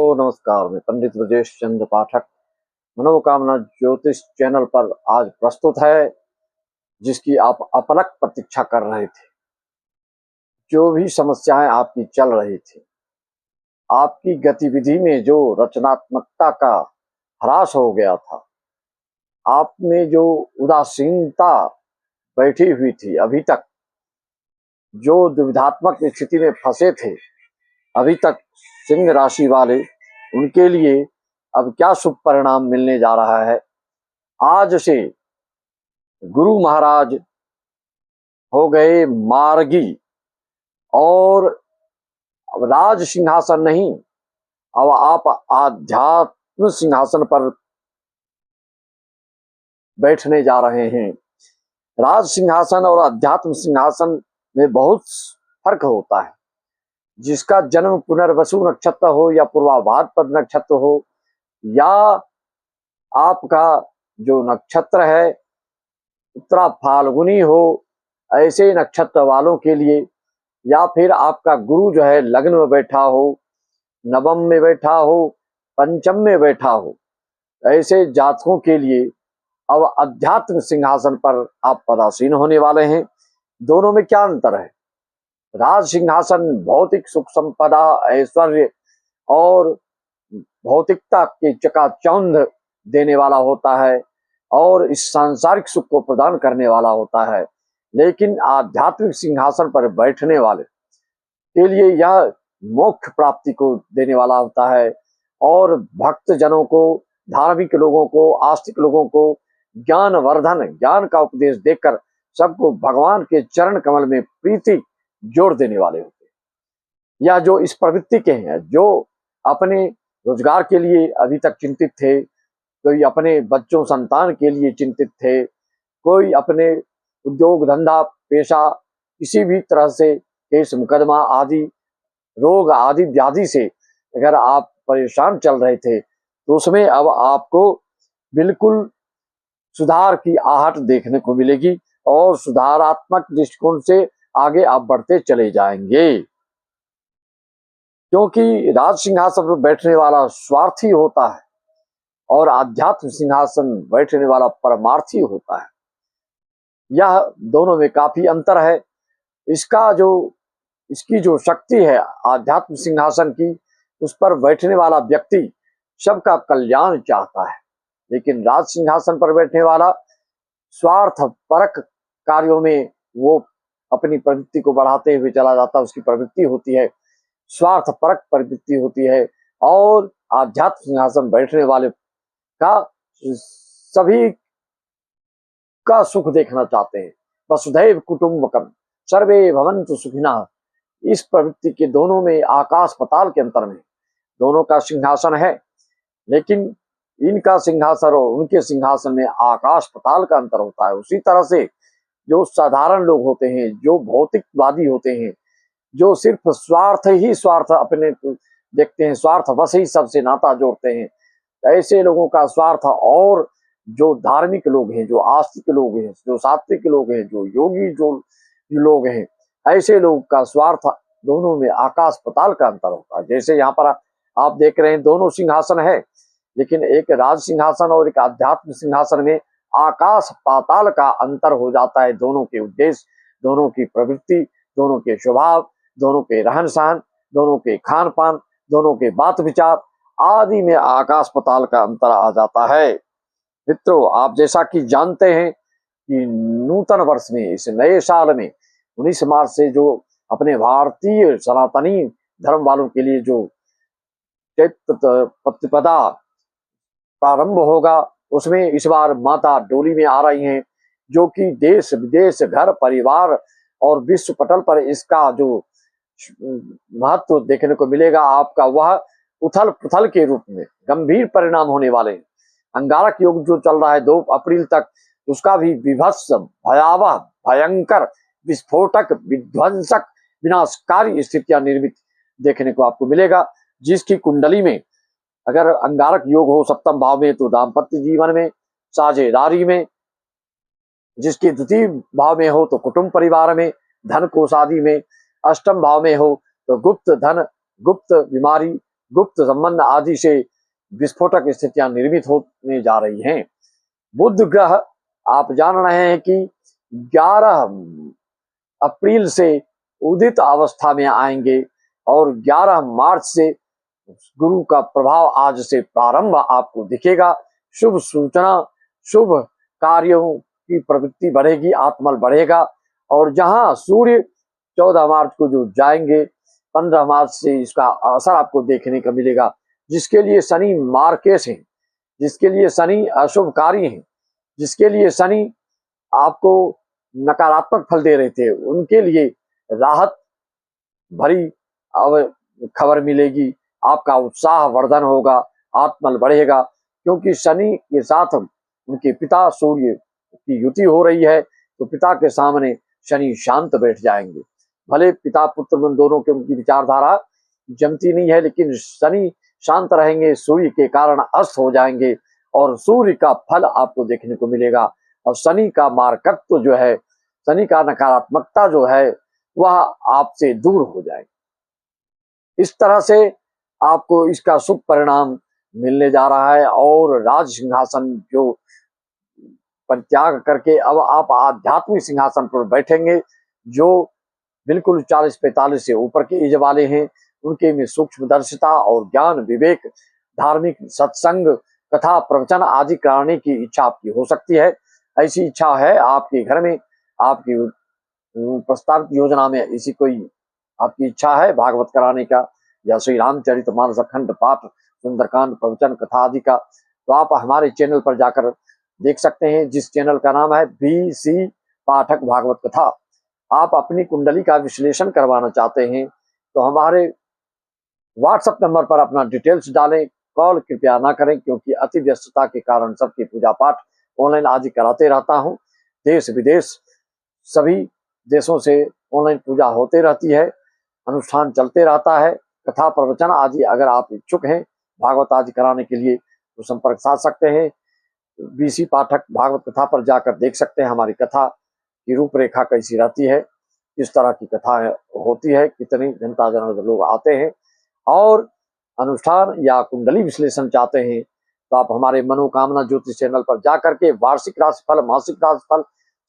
नमस्कार, मैं पंडित ब्रजेश चंद्र पाठक मनोकामना ज्योतिष चैनल पर आज प्रस्तुत है, जिसकी आप अपलक प्रतीक्षा कर रहे थे। जो भी समस्याएं आपकी चल रही थी, आपकी गतिविधि में जो रचनात्मकता का ह्रास हो गया था, आप में जो उदासीनता बैठी हुई थी, अभी तक जो दुविधात्मक स्थिति में फंसे थे, अभी तक सिंह राशि वाले, उनके लिए अब क्या शुभ परिणाम मिलने जा रहा है। आज से गुरु महाराज हो गए मार्गी और अब राज सिंहासन नहीं, अब आप आध्यात्म सिंहासन पर बैठने जा रहे हैं। राज सिंहासन और अध्यात्म सिंहासन में बहुत फर्क होता है। जिसका जन्म पुनर्वसु नक्षत्र हो या पूर्वाभाद्र नक्षत्र हो, या आपका जो नक्षत्र है उत्तरा फाल्गुनी हो, ऐसे नक्षत्र वालों के लिए, या फिर आपका गुरु जो है लग्न में बैठा हो, नवम में बैठा हो, पंचम में बैठा हो, ऐसे जातकों के लिए अब अध्यात्म सिंहासन पर आप पदासीन होने वाले हैं। दोनों में क्या अंतर है? राज सिंहासन भौतिक सुख संपदा, ऐश्वर्य और भौतिकता के चकाचौंध देने वाला होता है और इस सांसारिक सुख को प्रदान करने वाला होता है। लेकिन आध्यात्मिक सिंहासन पर बैठने वाले के लिए यह मोक्ष प्राप्ति को देने वाला होता है और भक्त जनों को, धार्मिक लोगों को, आस्तिक लोगों को ज्ञान वर्धन, ज्ञान का उपदेश देकर सबको भगवान के चरण कमल में प्रीति जोड़ देने वाले होते हैं। यह जो इस प्रवृत्ति के हैं, जो अपने रोजगार के लिए अभी तक चिंतित थे, कोई अपने बच्चों संतान के लिए चिंतित थे, कोई अपने उद्योग धंधा पेशा किसी भी तरह से केस मुकदमा आदि रोग आदि व्याधि से अगर आप परेशान चल रहे थे, तो उसमें अब आपको बिल्कुल सुधार की आहट देखने को मिलेगी और सुधारात्मक दृष्टिकोण से आगे आप बढ़ते चले जाएंगे। क्योंकि राज सिंहासन पर बैठने वाला स्वार्थी होता है और आध्यात्म सिंहासन बैठने वाला परमार्थी होता है। यह दोनों में काफी अंतर है। इसकी जो शक्ति है आध्यात्म सिंहासन की, उस पर बैठने वाला व्यक्ति सबका कल्याण चाहता है, लेकिन राज सिंहासन पर बैठने वाला स्वार्थ परक कार्यों में वो अपनी प्रवृत्ति को बढ़ाते हुए चला जाता है। उसकी प्रवृत्ति होती है स्वार्थ परक प्रवृत्ति होती है। और आध्यात्म सिंहासन बैठने वाले का सभी का सुख देखना चाहते हैं। वसुधैव कुटुंबकम सर्वे भवन्तु सुखिनः, इस प्रवृत्ति के दोनों में आकाश पताल के अंतर में दोनों का सिंहासन है, लेकिन इनका सिंहासन और उनके सिंहासन में आकाश पताल का अंतर होता है। उसी तरह से जो साधारण लोग होते हैं, जो भौतिकवादी होते हैं, जो सिर्फ स्वार्थ अपने देखते हैं, स्वार्थ बस ही सबसे नाता जोड़ते हैं, ऐसे लोगों का स्वार्थ, और जो धार्मिक लोग हैं, जो आस्तिक लोग हैं, जो सात्विक लोग हैं, जो योगी जो लोग हैं, ऐसे लोग का स्वार्थ, दोनों में आकाश पताल का अंतर होता है। जैसे यहाँ पर आप देख रहे हैं दोनों सिंहासन है, लेकिन एक राज सिंहासन और एक आध्यात्म सिंहासन में आकाश पाताल का अंतर हो जाता है। दोनों के उद्देश्य, दोनों की प्रवृत्ति, दोनों के स्वभाव, दोनों के रहन सहन, दोनों के खान पान, दोनों के बात विचार आदि में आकाश पताल का अंतर आ जाता है। मित्रों, आप जैसा कि जानते हैं कि नूतन वर्ष में, इस नए साल में 19 मार्च से जो अपने भारतीय सनातनी धर्म वालों के लिए जो चैत्र प्रतिपदा प्रारंभ होगा, उसमें इस बार माता डोली में आ रही हैं, जो कि देश विदेश, घर परिवार और विश्व पटल पर इसका जो महत्व देखने को मिलेगा आपका, वह उथल पुथल के रूप में गंभीर परिणाम होने वाले हैं। अंगारक योग जो चल रहा है 2 अप्रैल तक, उसका भी विभत्स, भयावह, भयंकर, विस्फोटक, विध्वंसक, विनाशकारी स्थितियां निर्मित देखने को आपको मिलेगा। जिसकी कुंडली में अगर अंगारक योग हो सप्तम भाव में, तो दाम्पत्य जीवन में, साझेदारी में, जिसके द्वितीय भाव में हो तो कुटुंब परिवार में, धन कोष आदि में, अष्टम भाव में हो तो गुप्त धन, गुप्त बीमारी, गुप्त संबंध आदि से विस्फोटक स्थितियां निर्मित होने जा रही हैं। बुध ग्रह आप जान रहे हैं कि 11 अप्रैल से उदित अवस्था में आएंगे और 11 मार्च से गुरु का प्रभाव आज से प्रारंभ आपको दिखेगा। शुभ सूचना, शुभ कार्यों की प्रवृत्ति बढ़ेगी, आत्मबल बढ़ेगा। और जहां सूर्य 14 मार्च को जो जाएंगे, 15 मार्च से इसका असर आपको देखने को मिलेगा। जिसके लिए शनि मार्केश है, जिसके लिए शनि अशुभकारी है, जिसके लिए शनि आपको नकारात्मक फल दे रहे थे, उनके लिए राहत भरी अब खबर मिलेगी। आपका उत्साह वर्धन होगा, आत्मबल बढ़ेगा, क्योंकि शनि के साथ उनके पिता सूर्य की युति हो रही है। तो पिता के सामने शनि शांत बैठ जाएंगे। भले पिता पुत्र में दोनों के उनकी विचारधारा जमती नहीं है, लेकिन शनि शांत रहेंगे, सूर्य के कारण अस्त हो जाएंगे और सूर्य का फल आपको देखने को मिलेगा। और शनि का मार्कत्व जो है, शनि का नकारात्मकता जो है, वह आपसे दूर हो जाएगी। इस तरह से आपको इसका शुभ परिणाम मिलने जा रहा है। और राज सिंहासन जो परित्याग करके अब आप आध्यात्मिक सिंहासन पर बैठेंगे, जो बिल्कुल 40-45 से ऊपर के एज वाले हैं, उनके में सूक्ष्मदर्शिता और ज्ञान विवेक, धार्मिक सत्संग, कथा प्रवचन आदि कराने की इच्छा आपकी हो सकती है। ऐसी इच्छा है आपके घर में, आपकी प्रस्तावित योजना में ऐसी कोई आपकी इच्छा है भागवत कराने का, या श्री रामचरितमानस अखंड पाठ, सुंदरकांड, प्रवचन, कथा आदि का, तो आप हमारे चैनल पर जाकर देख सकते हैं, जिस चैनल का नाम है BC पाठक भागवत कथा। आप अपनी कुंडली का विश्लेषण करवाना चाहते हैं तो हमारे व्हाट्सएप नंबर पर अपना डिटेल्स डालें। कॉल कृपया ना करें, क्योंकि अति व्यस्तता के कारण सबकी पूजा पाठ ऑनलाइन आदि कराते रहता हूं। देश विदेश सभी देशों से ऑनलाइन पूजा होते रहती है, अनुष्ठान चलते रहता है, कथा प्रवचन आदि अगर आप इच्छुक हैं भागवत आदि कराने के लिए तो संपर्क साध सकते हैं। BC पाठक भागवत कथा पर जाकर देख सकते हैं हमारी कथा की रूपरेखा कैसी रहती है, किस तरह की कथाएं होती है, कितने जनता जनार्दन लोग आते हैं। और अनुष्ठान या कुंडली विश्लेषण चाहते हैं तो आप हमारे मनोकामना ज्योतिष चैनल पर जाकर के वार्षिक राशिफल, मासिक राशिफल,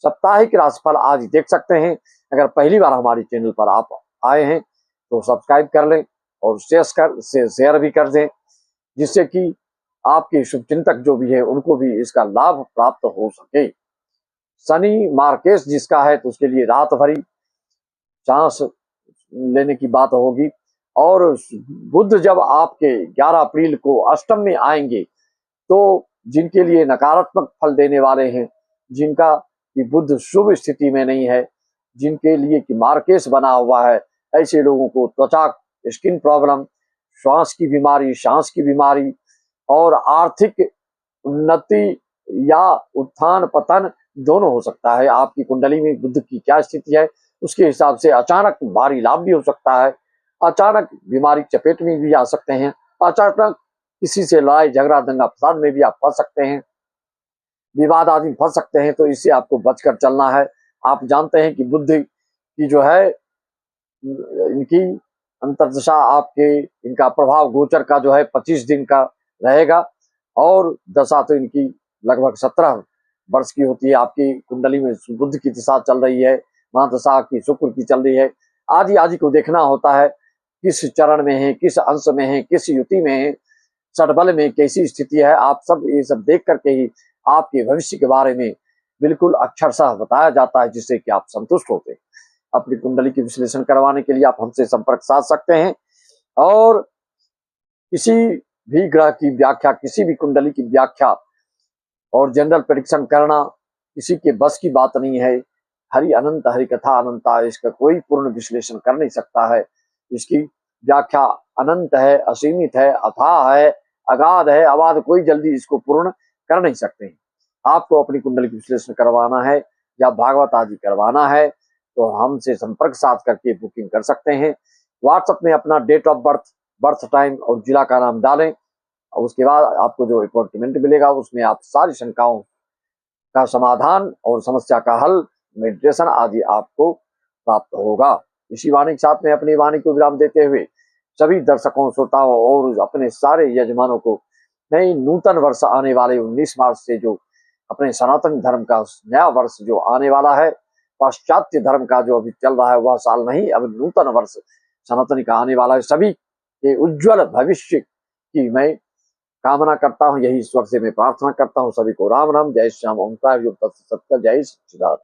साप्ताहिक राशिफल आदि देख सकते हैं। अगर पहली बार हमारे चैनल पर आप आए हैं तो सब्सक्राइब कर लें और शेयर भी कर दें, जिससे कि आपके शुभचिंतक जो भी है उनको भी इसका लाभ प्राप्त हो सके। शनि मार्केश जिसका है तो उसके लिए रात भरी सांस लेने की बात होगी। और बुध जब आपके 11 अप्रैल को अष्टम में आएंगे तो जिनके लिए नकारात्मक फल देने वाले हैं, जिनका कि बुध शुभ स्थिति में नहीं है, जिनके लिए कि मार्केश बना हुआ है, ऐसे लोगों को त्वचा, स्किन प्रॉब्लम, श्वास की बीमारी, सांस की बीमारी और आर्थिक उन्नति या उत्थान पतन दोनों हो सकता है। आपकी कुंडली में बुध की क्या स्थिति है उसके हिसाब से अचानक भारी लाभ भी हो सकता है, अचानक बीमारी चपेट में भी आ सकते हैं, अचानक किसी से लड़ाई झगड़ा दंगा फसाद में भी आप फंस सकते हैं, विवाद आदि में फंस सकते हैं। तो इससे आपको बचकर चलना है। आप जानते हैं कि बुध की जो है इनकी अंतर्दशा आपके, इनका प्रभाव गोचर का जो है 25 दिन का रहेगा और दशा तो इनकी लगभग 17 वर्ष की होती है। आपकी कुंडली में बुध की दशा चल रही है, महादशा की शुक्र की चल रही है, आदि आदि को देखना होता है, किस चरण में है, किस अंश में है, किस युति में है, षटबल में कैसी स्थिति है। आप सब ये सब देख करके ही आपके भविष्य के बारे में बिल्कुल अक्षरशः बताया जाता है, जिससे कि आप संतुष्ट होते हैं। अपनी कुंडली की विश्लेषण करवाने के लिए आप हमसे संपर्क साध सकते हैं। और किसी भी ग्रह की व्याख्या, किसी भी कुंडली की व्याख्या और जनरल प्रेडिक्शन करना किसी के बस की बात नहीं है। हरि अनंत, हरि कथा अनंता, इसका कोई पूर्ण विश्लेषण कर नहीं सकता है। इसकी व्याख्या अनंत है, असीमित है, अथाह है, अगाध है, अबाध, कोई जल्दी इसको पूर्ण कर नहीं सकते। आपको अपनी कुंडली की विश्लेषण करवाना है या भागवत आदि करवाना है तो हमसे संपर्क साध करके बुकिंग कर सकते हैं। व्हाट्सएप में अपना date of birth, birth time और जिला का नाम डालें और उसके बाद आपको जो अपॉइंटमेंट मिलेगा उसमें आप सारी शंकाओं का समाधान और समस्या का हल, मेडिटेशन आदि आपको प्राप्त होगा। इसी वाणी के साथ में अपनी वाणी को विराम देते हुए सभी दर्शकों, श्रोताओं और अपने सारे यजमानों को नई नूतन वर्ष आने वाले 19 मार्च से जो अपने सनातन धर्म का नया वर्ष जो आने वाला है, पाश्चात्य धर्म का जो अभी चल रहा है वह साल नहीं, अब नूतन वर्ष सनातनी का आने वाला है। सभी के उज्जवल भविष्य की मैं कामना करता हूँ, यही ईश्वर से मैं प्रार्थना करता हूँ। सभी को राम राम, जय श्याम, ओंकार योग तत्सत, जय सच्चिदानंद।